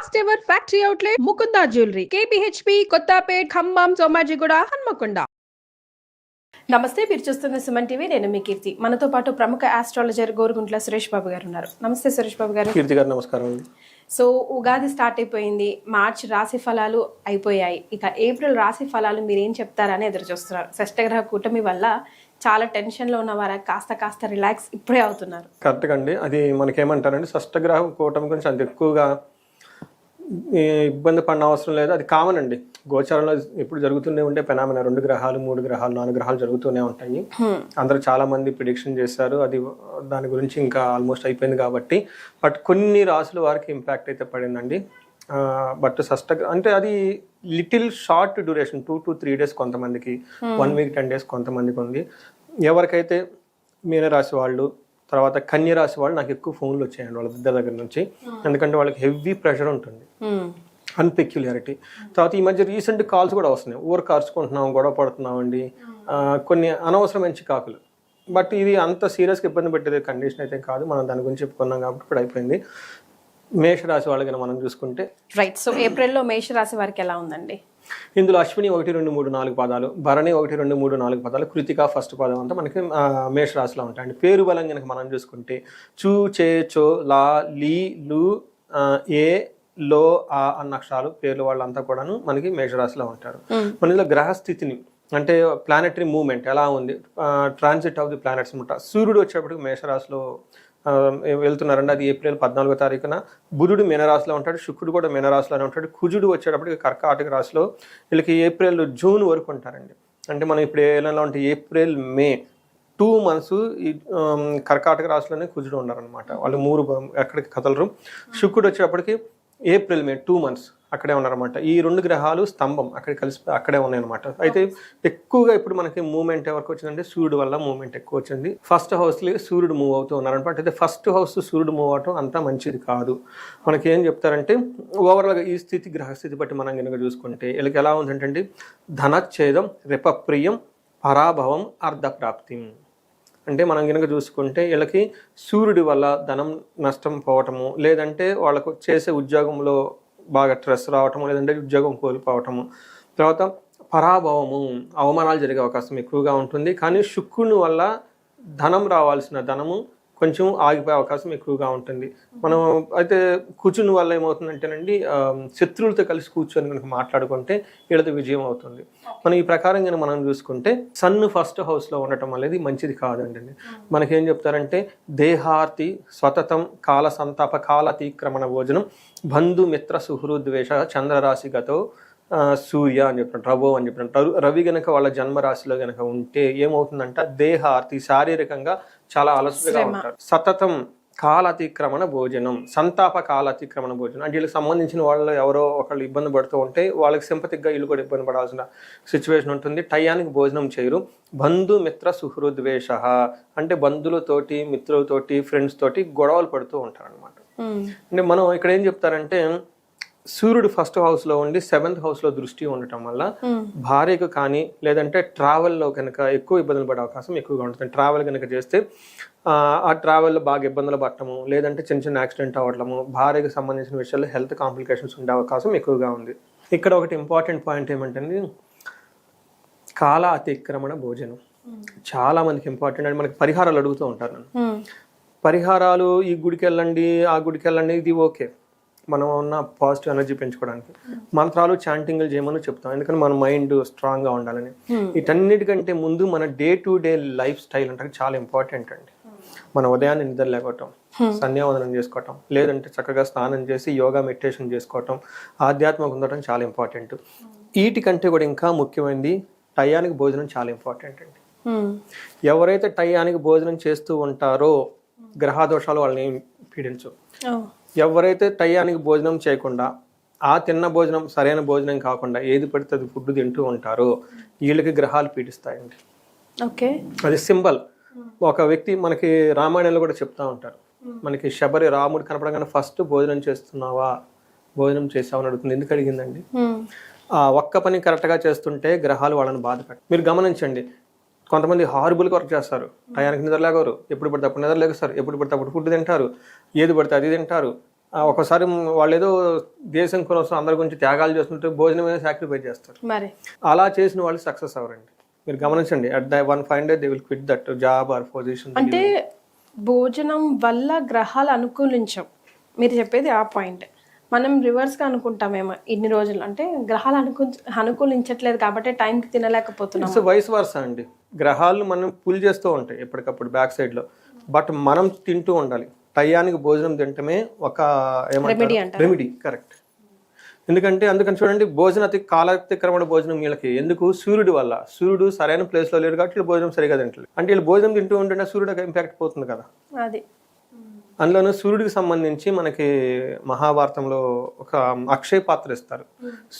First ever factory outlet Mukunda jewellery KPHP Kothapet Khammam Somajiguda Hanamkonda. నమస్తే, మీరు చూస్తున్న సుమన్ టీవీ. నేను మీ కీర్తి. మనతో పాటు ప్రముఖ ఆస్ట్రాలజర్ గోరుగుంట్ల సురేష్ బాబు గారు ఉన్నారు. నమస్తే సురేష్ బాబు గారు. కీర్తి గారు నమస్కారం అండి. సో ఉగాది స్టార్ట్ అయిపోయింది, మార్చ్ రాశి ఫలాలు అయిపోయాయి, ఇక ఏప్రిల్ రాశి ఫలాలు మీరు ఏం చెప్తారని ఎదురు చూస్తున్నారు. షష్టగ్రహ కూటమి వల్ల చాలా టెన్షన్లో ఉన్న వారు కాస్త రిలాక్స్ ఇప్పుడే అవుతున్నారు. కరెక్ట్గా అండి. అది మనకేమంటారండి, షష్టగ్రహ కూటమి గురించి అంత ఎక్కువగా ఇబ్బంది పడిన అవసరం లేదు. అది కామన్ అండి. గోచారంలో ఎప్పుడు జరుగుతూనే ఉంటే పెనామినా 2 గ్రహాలు 3 గ్రహాలు 4 గ్రహాలు జరుగుతూనే ఉంటాయి. అందరూ చాలా మంది ప్రిడిక్షన్ చేశారు. అది దాని గురించి ఇంకా ఆల్మోస్ట్ అయిపోయింది కాబట్టి, బట్ కొన్ని రాసుల వారికి ఇంపాక్ట్ అయితే పడిందండి. బట్ అంటే అది little short duration, 2 to 3 days కొంతమందికి, 1 week 10 days కొంతమందికి ఉంది. ఎవరికైతే మీనరాశి వాళ్ళు, తర్వాత కన్య రాశి వాళ్ళు నాకు ఎక్కువ ఫోన్లు వచ్చాయండి వాళ్ళ దగ్గర నుంచి. ఎందుకంటే వాళ్ళకి హెవీ ప్రెషర్ ఉంటుంది, అన్పెక్యులారిటీ. తర్వాత ఈ మధ్య రీసెంట్ కాల్స్ కూడా వస్తున్నాయి, ఊరు కార్చుకుంటున్నాం, గొడవ పడుతున్నాం అండి, కొన్ని అనవసరమైన చికాకులు. బట్ ఇది అంత సీరియస్గా ఇబ్బంది పెట్టేది కండిషన్ అయితే కాదు. మనం దాని గురించి చెప్పుకున్నాం కాబట్టి ఇప్పుడు అయిపోయింది. మేషరాశి వాళ్ళకి మనం చూసుకుంటే రైట్. సో ఏప్రిల్లో మేషరాశి వారికి ఎలా ఉందండి? ఇందులో అశ్విని 1, 2, 3, 4 పాదాలు, భరణి 1, 2, 3, 4 పాదాలు, కృతిక ఫస్ట్ పాదం అంతా మనకి మేషరాశిలో ఉంటాయండి. పేరు బలం కనుక మనం చూసుకుంటే చూ, చే, చో, లా, లీ, లు, ఏ, లో, ఆ అన్న అక్షరాలు పేర్లు వాళ్ళంతా కూడాను మనకి మేషరాశిలో ఉంటారు. మన ఇందులో గ్రహస్థితిని అంటే ప్లానెటరీ మూవ్మెంట్ ఎలా ఉంది, ట్రాన్సిట్ ఆఫ్ ది ప్లానెట్స్ అనమాట. సూర్యుడు వచ్చేటప్పటికి మేషరాశిలో వెళ్తున్నారండి. అది ఏప్రిల్ 14వ తారీఖున. బుధుడు మీనరాశిలో ఉంటాడు, శుక్రుడు కూడా మీనరాశిలోనే ఉంటాడు. కుజుడు వచ్చేటప్పటికి కర్కాటక రాశిలో. వీళ్ళకి ఏప్రిల్ జూన్ వరకు ఉంటారండి. అంటే మనం ఇప్పుడు ఎలా ఉంటే ఏప్రిల్ మే 2 months ఈ కర్కాటక రాశిలోనే కుజుడు ఉన్నారనమాట. వాళ్ళు 3 ఎక్కడికి కదలరు. శుక్రుడు వచ్చేటప్పటికి ఏప్రిల్ మే 2 months అక్కడే ఉన్నారనమాట. ఈ 2 గ్రహాలు స్తంభం అక్కడ కలిసి అక్కడే ఉన్నాయన్నమాట. అయితే ఎక్కువగా ఇప్పుడు మనకి మూవ్మెంట్ ఎవరికి వచ్చిందంటే సూర్యుడు వల్ల మూవ్మెంట్ ఎక్కువ వచ్చింది. ఫస్ట్ హౌస్లో సూర్యుడు మూవ్ అవుతూ ఉన్నారనమాట. అయితే ఫస్ట్ హౌస్ సూర్యుడు మూవ్ అవటం అంతా మంచిది కాదు. మనకి ఏం చెప్తారంటే ఓవరాల్గా ఈ స్థితి గ్రహస్థితి బట్టి మనం కనుక చూసుకుంటే వీళ్ళకి ఎలా ఉందంటే ధనచ్ఛేదం, రిపప్రియం, పరాభవం, అర్ధప్రాప్తి. అంటే మనం కనుక చూసుకుంటే వీళ్ళకి సూర్యుడి వల్ల ధనం నష్టం పోవటము, లేదంటే వాళ్ళకు చేసే ఉద్యోగంలో బాగా స్ట్రెస్ రావటము, లేదంటే ఉద్యోగం కోల్పోవటము, తర్వాత పరాభవము, అవమానాలు జరిగే అవకాశం ఎక్కువగా ఉంటుంది. కానీ శుక్రుని వల్ల ధనం రావాల్సిన ధనము కొంచెం ఆగిపోయే అవకాశం ఎక్కువగా ఉంటుంది. మనం అయితే కుజుని వల్ల ఏమవుతుందంటేనండి, శత్రువులతో కలిసి కూర్చొని కనుక మాట్లాడుకుంటే వీళ్ళతో విజయం అవుతుంది. మనం ఈ ప్రకారంగా మనం చూసుకుంటే సన్ ఫస్ట్ హౌస్లో ఉండటం అనేది మంచిది కాదండి. మనకేం చెప్తారంటే దేహార్తి స్వతతం కాల సంతాప కాలతీక్రమణ భోజనం బంధుమిత్ర సుహృద్వేష చంద్రరాశిగతో సూర్య అని చెప్పినట్టు, రవో అని చెప్పినట్టు. రవి గనక వాళ్ళ జన్మరాశిలో గనక ఉంటే ఏమవుతుందంట, దేహార్తి శారీరకంగా చాలా అలసటగా ఉంటారు. సతతం కాలాతిక్రమణ భోజనం, సంతాప కాలాతిక్రమణ భోజనం అంటే వీళ్ళకి సంబంధించిన వాళ్ళు ఎవరో ఒకళ్ళు ఇబ్బంది పడుతూ ఉంటే వాళ్ళకి సింపతిక్గా వీళ్ళు కూడా ఇబ్బంది పడాల్సిన సిచ్యువేషన్ ఉంటుంది. టయానికి భోజనం చేయరు. బంధుమిత్ర సుహృద్వేష అంటే బంధువులతోటి, మిత్రులతోటి, ఫ్రెండ్స్ తోటి గొడవలు పడుతూ ఉంటారు అనమాట. అంటే మనం ఇక్కడ ఏం చెప్తారంటే సూర్యుడు ఫస్ట్ హౌస్లో ఉండి 7th హౌస్లో దృష్టి ఉండటం వల్ల భార్యకు కానీ లేదంటే ట్రావెల్లో కనుక ఎక్కువ ఇబ్బందులు పడే అవకాశం ఎక్కువగా ఉంటుంది. ట్రావెల్ కనుక చేస్తే ఆ ట్రావెల్లో బాగా ఇబ్బందులు పడటము, లేదంటే చిన్న యాక్సిడెంట్ అవ్వడము, భార్యకు సంబంధించిన విషయాల్లో హెల్త్ కాంప్లికేషన్స్ ఉండే అవకాశం ఎక్కువగా ఉంది. ఇక్కడ ఒకటి ఇంపార్టెంట్ పాయింట్ ఏమంటే కాల అతిక్రమణ భోజనం చాలా మందికి ఇంపార్టెంట్. అండ్ మనకి పరిహారాలు అడుగుతూ ఉంటారు నన్ను. పరిహారాలు ఈ గుడికి వెళ్ళండి, ఆ గుడికి వెళ్ళండి, ఇది ఓకే, మనం ఉన్న పాజిటివ్ ఎనర్జీ పెంచుకోవడానికి. మంత్రాలు చాంటింగ్లు చేయమని చెప్తాం, ఎందుకంటే మన మైండ్ స్ట్రాంగ్గా ఉండాలని. వీటన్నిటికంటే ముందు మన day to day life style అంటే చాలా ఇంపార్టెంట్ అండి. మన ఉదయాన్నే నిద్ర లేకపోవటం, సంధ్యావందనం చేసుకోవటం, లేదంటే చక్కగా స్నానం చేసి యోగా మెడిటేషన్ చేసుకోవటం, ఆధ్యాత్మిక ఉండటం చాలా ఇంపార్టెంట్. వీటికంటే కూడా ఇంకా ముఖ్యమైనది టయానికి భోజనం చాలా ఇంపార్టెంట్ అండి. ఎవరైతే టయానికి భోజనం చేస్తూ ఉంటారో గ్రహదోషాలు వాళ్ళని పీడించవు. ఎవరైతే టయానికి భోజనం చేయకుండా ఆ తిన్న భోజనం సరైన భోజనం కాకుండా ఏది పడితే అది ఫుడ్ తింటూ ఉంటారో వీళ్ళకి గ్రహాలు పీడిస్తాయండి. ఓకే, అది సింబల్. ఒక వ్యక్తి మనకి రామాయణంలో కూడా చెప్తా ఉంటారు, మనకి శబరి రాముడు కనపడగానే ఫస్ట్ భోజనం చేస్తున్నావా, భోజనం చేసావు అని అడుగుతుంది. ఎందుకు అడిగిందండి? ఆ ఒక్క పని కరెక్ట్గా చేస్తుంటే గ్రహాలు వాళ్ళని బాధపెట్టారు. మీరు గమనించండి, కొంతమంది హార్బుల్గా వర్క్ చేస్తారు, టయానికి నిద్ర లేగరు, ఎప్పుడు పడితే అప్పుడు నిద్ర లేస్తారు, ఎప్పుడు పడితే అప్పుడు ఫుడ్ తింటారు, ఏది పడితే అది తింటారు, ఒకసారి వాళ్ళు ఏదో దేశం కోసం అందరి గురించి త్యాగాలు చేస్తుంటే భోజనం మీద సాక్రిఫైస్ చేస్తారు. మరి అలా చేసిన వాళ్ళు సక్సెస్ అవ్వరండి. మీరు గమనించండి, at the one fine day they will quit that job or position. అంటే భోజనం వల్ల గ్రహాలు అనుకూలించవు, మీరు చెప్పేది ఆ పాయింట్. మనం రివర్స్గా అనుకుంటామేమో ఇన్ని రోజులు, అంటే గ్రహాలు అనుకూలించట్లేదు కాబట్టి టైంకి తినలేకపోతున్నాం. సో వైస్ వర్సా అండి, గ్రహాలు మనం పుల్ చేస్తూ ఉంటాయి ఎప్పటికప్పుడు బ్యాక్ సైడ్లో, బట్ మనం తింటూ ఉండాలి. టయానికి భోజనం తింటమే ఒక రెమెడీ. కరెక్ట్. ఎందుకంటే అందుకని చూడండి, కాలతిక్రమణ భోజనం వీళ్ళకి ఎందుకు, సూర్యుడి వల్ల. సూర్యుడు సరైన ప్లేస్లో లేడు కాబట్టి వీళ్ళు భోజనం సరిగా తింటలేదు. అంటే వీళ్ళు భోజనం తింటూ ఉంటుంటే సూర్యుడికి ఇంపాక్ట్ పోతుంది కదా. అది అందులోనూ సూర్యుడికి సంబంధించి మనకి మహాభారతంలో ఒక అక్షయ పాత్ర ఇస్తారు.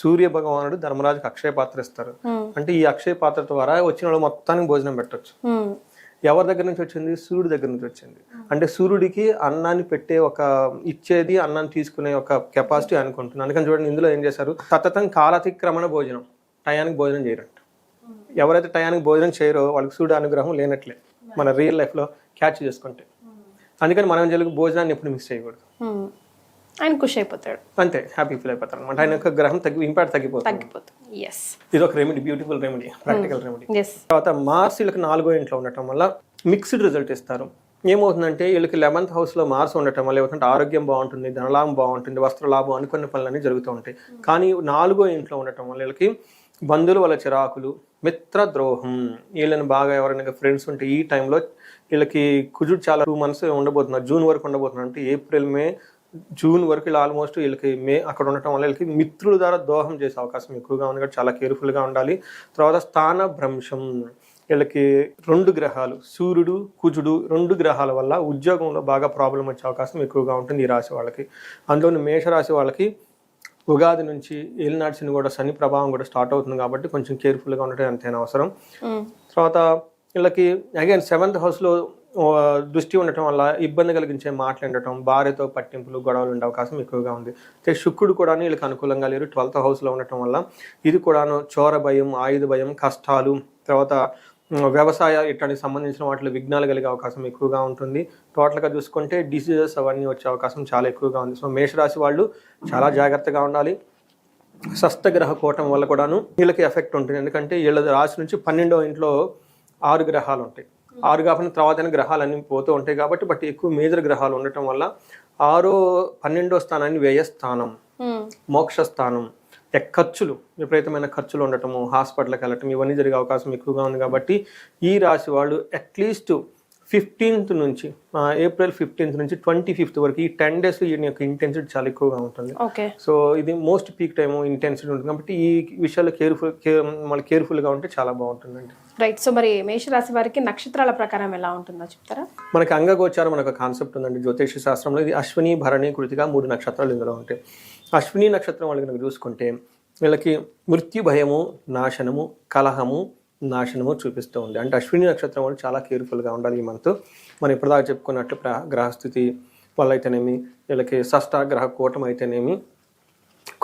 సూర్య భగవానుడు ధర్మరాజుకి అక్షయ పాత్ర ఇస్తారు. అంటే ఈ అక్షయ పాత్ర ద్వారా వచ్చిన వాళ్ళు మొత్తానికి భోజనం పెట్టొచ్చు. ఎవరి దగ్గర నుంచి వచ్చింది, సూర్యుడి దగ్గర నుంచి వచ్చింది. అంటే సూర్యుడికి అన్నాన్ని పెట్టే ఒక ఇచ్చేది, అన్నాన్ని తీసుకునే ఒక కెపాసిటీ అనుకుంటున్నాను. అందుకని చూడండి, ఇందులో ఏం చేశారు, సతతం కాలతిక్రమణ భోజనం, టయానికి భోజనం చేయరంట. ఎవరైతే టయానికి భోజనం చేయరో వాళ్ళకి సూర్యుడు అనుగ్రహం లేనట్లే మన రియల్ లైఫ్లో క్యాచ్ చేసుకుంటే. అందుకని మనం జలుగు భోజనాన్ని ఎప్పుడు మిస్ చేయకూడదు. ఆయన ఖుషి అయిపోతాడు, అంతే, హ్యాపీ ఫీల్ అయిపోతారు అనమాట. ఆయన యొక్క గ్రహం ఇంపాక్ట్ తగ్గిపోతుంది. ఇది ఒక remedy, beautiful remedy, practical remedy. తర్వాత మార్స్ వీళ్ళకి 4వ ఇంట్లో ఉండటం వల్ల మిక్స్డ్ రిజల్ట్ ఇస్తారు. ఏమవుతుందంటే వీళ్ళకి 11th హౌస్లో మార్స్ ఉండటం వల్ల ఏమవుతుంటే ఆరోగ్యం బాగుంటుంది, ధనలాభం బాగుంటుంది, వస్త్రలాభం అనుకున్న పనులన్నీ జరుగుతూ ఉంటాయి. కానీ 4వ ఇంట్లో ఉండటం వల్ల వీళ్ళకి బంధువుల వల్ల చిరాకులు, మిత్రద్రోహం, వీళ్ళని బాగా ఎవరైనా ఫ్రెండ్స్ ఉంటే ఈ టైంలో వీళ్ళకి కుజుడు చాలా 2 months ఉండబోతున్నారు, జూన్ వరకు ఉండబోతున్నారు. అంటే ఏప్రిల్ మే జూన్ వరకు ఇలా ఆల్మోస్ట్ వీళ్ళకి అక్కడ ఉండటం వల్ల వీళ్ళకి మిత్రుల ద్వారా దోహం చేసే అవకాశం ఎక్కువగా ఉంది కాబట్టి చాలా కేర్ఫుల్గా ఉండాలి. తర్వాత స్థాన భ్రంశం, వీళ్ళకి 2 గ్రహాలు సూర్యుడు కుజుడు 2 గ్రహాల వల్ల ఉద్యోగంలో బాగా ప్రాబ్లం వచ్చే అవకాశం ఎక్కువగా ఉంటుంది ఈ రాశి వాళ్ళకి. అందులోని మేషరాశి వాళ్ళకి ఉగాది నుంచి ఏలినాటి శని కూడా, శని ప్రభావం కూడా స్టార్ట్ అవుతుంది కాబట్టి కొంచెం కేర్ఫుల్గా ఉండటం ఎంతైనా అవసరం. తర్వాత వీళ్ళకి అగైన్ 7th హౌస్లో దృష్టి ఉండటం వల్ల ఇబ్బంది కలిగించే మాట్లాడటం, భార్యతో పట్టింపులు, గొడవలు ఉండే అవకాశం ఎక్కువగా ఉంది. అయితే శుక్రుడు కూడా వీళ్ళకి అనుకూలంగా లేరు 12th హౌస్లో ఉండటం వల్ల. ఇది కూడాను చోర భయం, ఆయుధ భయం, కష్టాలు, తర్వాత వ్యవసాయ ఇట్లాంటికి సంబంధించిన వాటిలో విఘ్నాలు కలిగే అవకాశం ఎక్కువగా ఉంటుంది. టోటల్గా చూసుకుంటే డిసీజెస్ అవన్నీ వచ్చే అవకాశం చాలా ఎక్కువగా ఉంది. సో మేషరాశి వాళ్ళు చాలా జాగ్రత్తగా ఉండాలి. షష్టగ్రహ కూటం వల్ల కూడాను వీళ్ళకి ఎఫెక్ట్ ఉంటుంది. ఎందుకంటే వీళ్ళ రాశి నుంచి 12వ ఇంట్లో 6 గ్రహాలు ఉంటాయి. 6 కాకుండా తర్వాత గ్రహాలన్నీ పోతూ ఉంటాయి కాబట్టి, బట్ ఎక్కువ మేజర్ గ్రహాలు ఉండటం వల్ల 12వ స్థానాన్ని వ్యయస్థానం, మోక్షస్థానం, ఖర్చులు, విపరీతమైన ఖర్చులు ఉండటము, హాస్పిటల్కి వెళ్ళటం, ఇవన్నీ జరిగే అవకాశం ఎక్కువగా ఉంది. కాబట్టి ఈ రాశి వాళ్ళు అట్లీస్ట్ 15th నుంచి ఏప్రిల్ 15th నుంచి 25th వరకు ఈ 10 days ఈయన యొక్క ఇంటెన్సిటీ చాలా ఎక్కువగా ఉంటుంది. సో ఇది మోస్ట్ పీక్ టైము ఇంటెన్సిటీ ఉంటుంది కాబట్టి ఈ విషయాలు కేర్ఫుల్గా ఉంటే చాలా బాగుంటుందండి. రైట్. సో మరి మేషరాశి వారికి నక్షత్రాల ప్రకారం ఎలా ఉంటుందో చెప్తారా? మనకి అంగగోచారం మనకు కాన్సెప్ట్ ఉందండి జ్యోతిష శాస్త్రంలో. ఇది అశ్విని, భరణి, కృతిక 3 నక్షత్రాలు ఇందులో ఉంటాయి. అశ్విని నక్షత్రం వాళ్ళకి కనుక చూసుకుంటే వీళ్ళకి మృత్యు భయము, నాశనము, కలహము, నాశనము చూపిస్తూ ఉంది. అంటే అశ్విని నక్షత్రం వాళ్ళు చాలా కేర్ఫుల్గా ఉండాలి ఈ మంత్. మనం ఇప్పటిదాకా చెప్పుకున్నట్లు గ్రహస్థితి వల్ల అయితేనేమి, వీళ్ళకి షష్ఠగ్రహ కూటం అయితేనేమి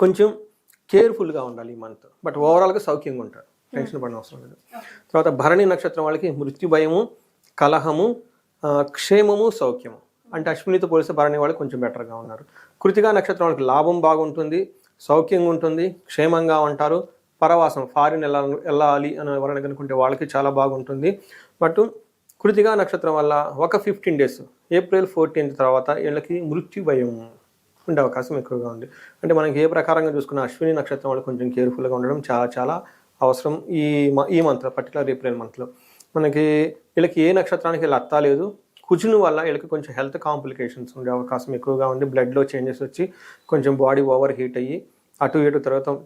కొంచెం కేర్ఫుల్గా ఉండాలి ఈ మంత్. బట్ ఓవరాల్గా సౌఖ్యంగా ఉంటారు, టెన్షన్ పడిన అవసరం లేదు. తర్వాత భరణి నక్షత్రం వాళ్ళకి మృత్యు భయము, కలహము, క్షేమము, సౌఖ్యము. అంటే అశ్వినితో పోలిస్తే భరణి వాళ్ళు కొంచెం బెటర్గా ఉన్నారు. కృతికా నక్షత్రం వాళ్ళకి లాభం బాగుంటుంది, సౌఖ్యంగా ఉంటుంది, క్షేమంగా ఉంటారు. పరవాసం, ఫారిన్ వెళ్ళాలి అని ఎవరైనా కనుకుంటే వాళ్ళకి చాలా బాగుంటుంది. బట్ కృతికా నక్షత్రం వల్ల ఒక 15 days ఏప్రిల్ 14th తర్వాత వీళ్ళకి మృత్యు భయం ఉండే అవకాశం ఎక్కువగా ఉంది. అంటే మనకి ఏ ప్రకారంగా చూసుకున్న అశ్విని నక్షత్రం వాళ్ళు కొంచెం కేర్ఫుల్గా ఉండడం చాలా చాలా అవసరం ఈ మంత్లో, పర్టికులర్ ఏప్రిల్ మంత్లో. మనకి వీళ్ళకి ఏ నక్షత్రానికి లత్తా లేదు. కుజుని వల్ల వీళ్ళకి కొంచెం హెల్త్ కాంప్లికేషన్స్ ఉండే అవకాశం ఎక్కువగా ఉంది. బ్లడ్లో చేంజెస్ వచ్చి కొంచెం బాడీ ఓవర్ హీట్ అయ్యి అటు ఇటు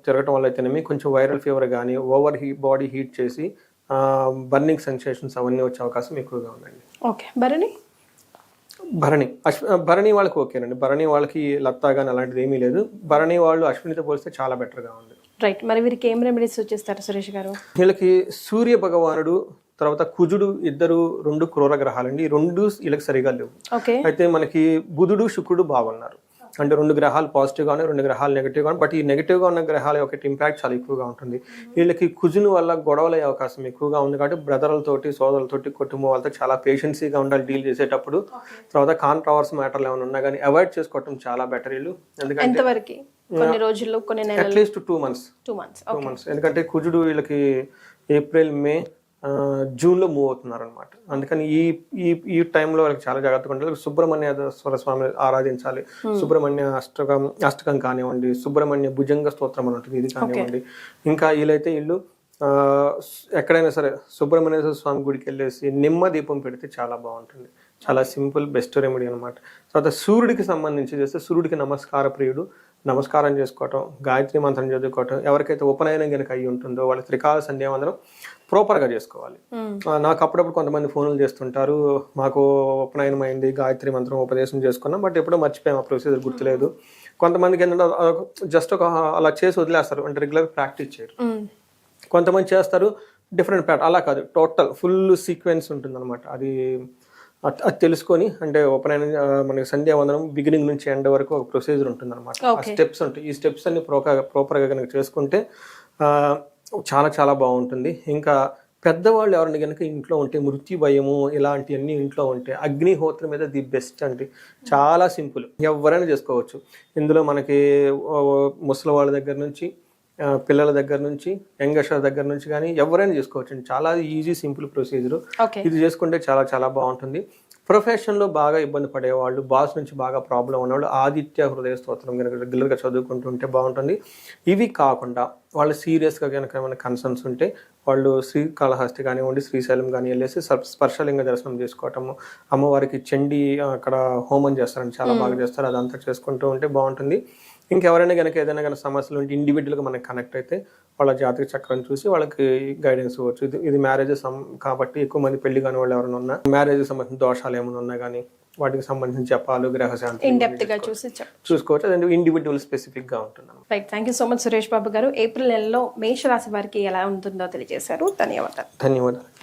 తిరగటం వల్ల అయితేనేమి కొంచెం వైరల్ ఫీవర్ కానీ బాడీ హీట్ చేసి బర్నింగ్ సెన్సేషన్స్ అవన్నీ వచ్చే అవకాశం ఎక్కువగా ఉందండి. ఓకే. భరణి వాళ్ళకి ఓకేనండి. భరణి వాళ్ళకి లత్తా కానీ అలాంటిది ఏమీ లేదు. భరణి వాళ్ళు అశ్వినితో పోలిస్తే చాలా బెటర్గా ఉంది. రైట్. మరి వీరికి ఏం రెమెడీస్ వచ్చేస్తారు సురేష్ గారు? వీళ్ళకి సూర్య భగవానుడు, తర్వాత కుజుడు, 2 క్రూర గ్రహాలండి. 2 వీళ్ళకి సరిగా లేవు. అయితే మనకి బుధుడు, శుక్రుడు బాగున్నారు. అంటే 2 గ్రహాలు పాజిటివ్గా ఉన్నాయి, 2 గ్రహాలు నెగిటివ్గా ఉన్నాయి. బట్ ఈ నెగిటివ్గా ఉన్న గ్రహాల యొక్క ఇంపాక్ట్ చాలా ఎక్కువగా ఉంటుంది. వీళ్ళకి కుజుని వల్ల గొడవలు అయ్యే అవకాశం ఎక్కువగా ఉంది కాబట్టి బ్రదర్లతోటి, సోదరులతోటి, కుటుంబం వాళ్ళతో చాలా పేషెన్సీగా ఉండాలి డీల్ చేసేటప్పుడు. తర్వాత కాంట్రవర్స్ మ్యాటర్లు ఏమైనా ఉన్నా కానీ అవాయిడ్ చేసుకోవటం చాలా బెటర్ వీళ్ళు. ఎందుకంటే ఎంతవరకు కొన్ని రోజుల్లో, కొన్ని నెలలు, అట్లీస్ట్ 2 months. ఎందుకంటే కుజుడు వీళ్ళకి ఏప్రిల్, మే, జూన్లో మూవ్ అవుతున్నారు అనమాట. అందుకని ఈ టైంలో వాళ్ళకి చాలా జాగ్రత్తగా ఉండాలి. సుబ్రహ్మణ్యేశ్వర స్వామి ఆరాధించాలి. సుబ్రహ్మణ్య అష్టకం కానివ్వండి, సుబ్రహ్మణ్య భుజంగ స్తోత్రం అని ఉంటుంది, ఇది కానివ్వండి. ఇంకా వీళ్ళైతే వీళ్ళు ఎక్కడైనా సరే సుబ్రహ్మణ్యేశ్వర స్వామి గుడికి వెళ్ళేసి నిమ్మ దీపం పెడితే చాలా బాగుంటుంది. చాలా సింపుల్, బెస్ట్ రెమెడీ అనమాట. తర్వాత సూర్యుడికి సంబంధించి చేస్తే సూర్యుడికి నమస్కార ప్రియుడు. నమస్కారం చేసుకోవటం, గాయత్రి మంత్రం చదువుకోవటం. ఎవరికైతే ఉపనయనం కనుక అయ్యి ఉంటుందో వాళ్ళు త్రికాల సంధ్యావందనం ప్రాపర్గా చేసుకోవాలి. నాకు అప్పుడప్పుడు కొంతమంది ఫోన్లు చేస్తుంటారు, మాకు ఉపనయనం అయింది, గాయత్రి మంత్రం ఉపదేశం చేసుకున్నాం, బట్ ఎప్పుడో మర్చిపోయాం, ఆ ప్రొసీజర్ గుర్తులేదు. కొంతమందికి ఏంటంటే జస్ట్ అలా చేసి వదిలేస్తారు, అంటే రెగ్యులర్ ప్రాక్టీస్ చేయరు. కొంతమంది చేస్తారు డిఫరెంట్ ప్యాటర్న్, అలా కాదు, టోటల్ ఫుల్ సీక్వెన్స్ ఉంటుంది అనమాట. అది తెలుసుకొని, అంటే ఉపనయనం మనకి సంధ్యావందనం బిగినింగ్ నుంచి ఎండ్ వరకు ఒక ప్రొసీజర్ ఉంటుంది అనమాట. ఆ స్టెప్స్ ఉంటాయి. ఈ స్టెప్స్ అన్ని ప్రాపర్గా కనుక చేసుకుంటే చాలా చాలా బాగుంటుంది. ఇంకా పెద్దవాళ్ళు ఎవరైనా కనుక ఇంట్లో ఉంటే, మృత్యు భయము ఇలాంటివన్నీ ఇంట్లో ఉంటే అగ్నిహోత్రం మీద ది బెస్ట్ అండి. చాలా సింపుల్, ఎవరైనా చేసుకోవచ్చు. ఇందులో మనకి ముసలి వాళ్ళ దగ్గర నుంచి, పిల్లల దగ్గర నుంచి, యంగస్టర్ దగ్గర నుంచి కానీ ఎవరైనా చేసుకోవచ్చు. చాలా ఈజీ, సింపుల్ ప్రొసీజర్. ఇది చేసుకుంటే చాలా చాలా బాగుంటుంది. ప్రొఫెషన్లో బాగా ఇబ్బంది పడేవాళ్ళు, బాస్ నుంచి బాగా ప్రాబ్లం ఉన్నవాళ్ళు ఆదిత్య హృదయ స్తోత్రం కనుక రెగ్యులర్గా చదువుకుంటుంటే బాగుంటుంది. ఇవి కాకుండా వాళ్ళు సీరియస్గా కనుక ఏమైనా కన్సర్న్స్ ఉంటే వాళ్ళు శ్రీకాళహస్తి కానివ్వండి, శ్రీశైలం కానీ వెళ్ళేసి స్పర్శలింగ దర్శనం చేసుకోవటము, అమ్మవారికి చండీ అక్కడ హోమం చేస్తారండి, చాలా బాగా చేస్తారు. అదంతా చేసుకుంటూ ఉంటే బాగుంటుంది. ఇంకెవరైనా కనుక ఏదైనా కనుక సమస్యలు ఉంటే ఇండివిజువల్గా మనకి కనెక్ట్ అయితే వాళ్ళ జాతక చక్రం చూసి వాళ్ళకి గైడెన్స్ ఇవ్వచ్చు. ఇది మ్యారేజెస్ కాబట్టి ఎక్కువ మంది పెళ్లి కాని వాళ్ళు ఎవరైనా ఉన్నా, మ్యారేజ్కి సంబంధించిన దోషాలు ఏమైనా ఉన్నా కానీ వాటికి సంబంధించిన జపాలు, గ్రహశాంతి చూసుకోవచ్చు. అది ఇండివిజువల్ స్పెసిఫిక్ గా ఉంటుంది. Thank you so much Suresh Babu garu. April నెలలో మేషరాశి వారికి ఎలా ఉంటుందో తెలియజేశారు. ధన్యవాదాలు.